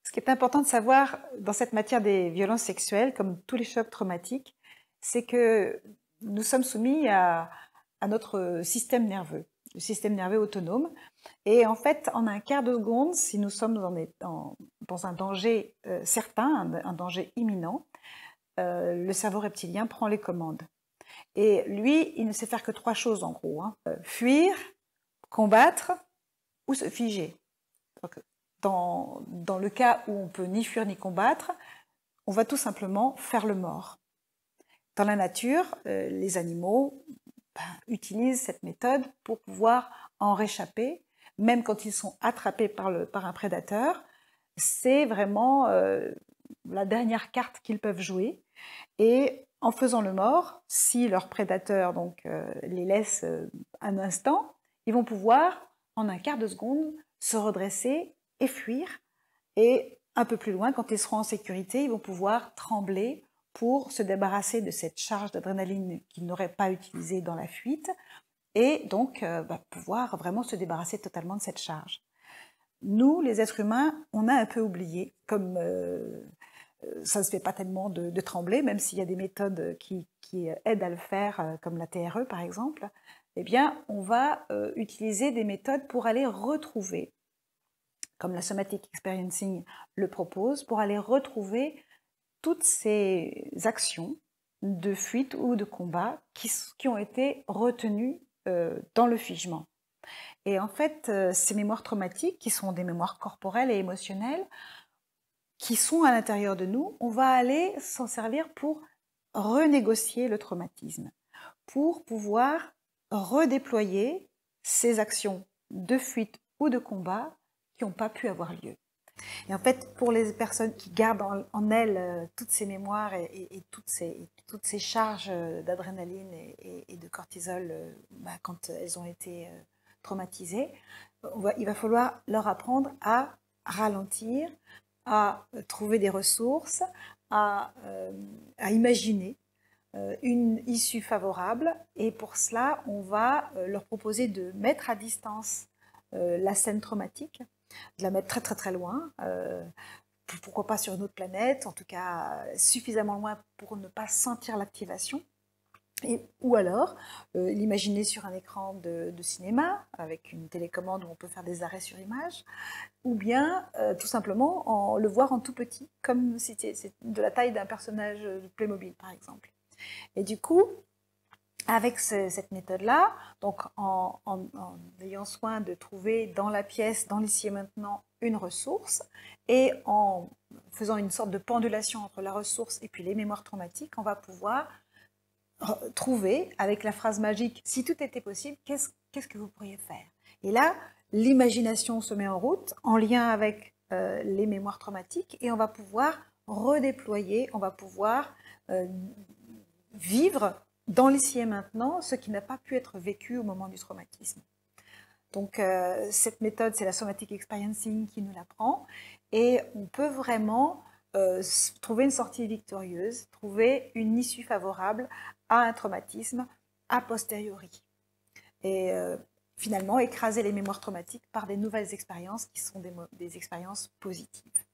Ce qui est important de savoir dans cette matière des violences sexuelles, comme tous les chocs traumatiques, c'est que nous sommes soumis à notre système nerveux, le système nerveux autonome. Et en fait, en un quart de seconde, si nous sommes dans un danger certain, un danger imminent, le cerveau reptilien prend les commandes. Et lui, il ne sait faire que trois choses en gros, hein. Fuir, combattre ou se figer. Donc, dans le cas où on peut ni fuir ni combattre, on va tout simplement faire le mort. Dans la nature, les animaux utilisent cette méthode pour pouvoir en réchapper, même quand ils sont attrapés par un prédateur. C'est vraiment la dernière carte qu'ils peuvent jouer. Et en faisant le mort, si leur prédateur les laisse un instant, ils vont pouvoir, en un quart de seconde, se redresser et fuir. Et un peu plus loin, quand ils seront en sécurité, ils vont pouvoir trembler pour se débarrasser de cette charge d'adrénaline qu'ils n'auraient pas utilisée dans la fuite et donc pouvoir vraiment se débarrasser totalement de cette charge. Nous, les êtres humains, on a un peu oublié, comme ça ne se fait pas tellement de trembler, même s'il y a des méthodes qui aident à le faire, comme la TRE par exemple, eh bien, on va utiliser des méthodes pour aller retrouver, comme la Somatic Experiencing le propose, pour aller retrouver toutes ces actions de fuite ou de combat qui ont été retenues dans le figement. Et en fait, ces mémoires traumatiques, qui sont des mémoires corporelles et émotionnelles, qui sont à l'intérieur de nous, on va aller s'en servir pour renégocier le traumatisme, pour pouvoir redéployer ces actions de fuite ou de combat qui n'ont pas pu avoir lieu. Et en fait, pour les personnes qui gardent en elles toutes ces mémoires et toutes ces charges d'adrénaline et de cortisol quand elles ont été traumatisées, il va falloir leur apprendre à ralentir, à trouver des ressources, à imaginer une issue favorable. Et pour cela, on va leur proposer de mettre à distance la scène traumatique, de la mettre très très très loin, pourquoi pas sur une autre planète, en tout cas suffisamment loin pour ne pas sentir l'activation. Ou alors l'imaginer sur un écran de cinéma avec une télécommande où on peut faire des arrêts sur image, ou bien tout simplement le voir en tout petit, comme si c'était de la taille d'un personnage de Playmobil par exemple. Et du coup, avec cette méthode-là, donc en ayant soin de trouver dans la pièce, dans l'ici et maintenant, une ressource, et en faisant une sorte de pendulation entre la ressource et puis les mémoires traumatiques, on va pouvoir trouver, avec la phrase magique « si tout était possible, qu'est-ce que vous pourriez faire ?» Et là, l'imagination se met en route, en lien avec les mémoires traumatiques, et on va pouvoir redéployer, on va pouvoir vivre dans l'ici et maintenant ce qui n'a pas pu être vécu au moment du traumatisme. Donc cette méthode, c'est la Somatic Experiencing qui nous l'apprend, et on peut vraiment trouver une sortie victorieuse, trouver une issue favorable à un traumatisme a posteriori. Et finalement écraser les mémoires traumatiques par des nouvelles expériences qui sont des expériences positives.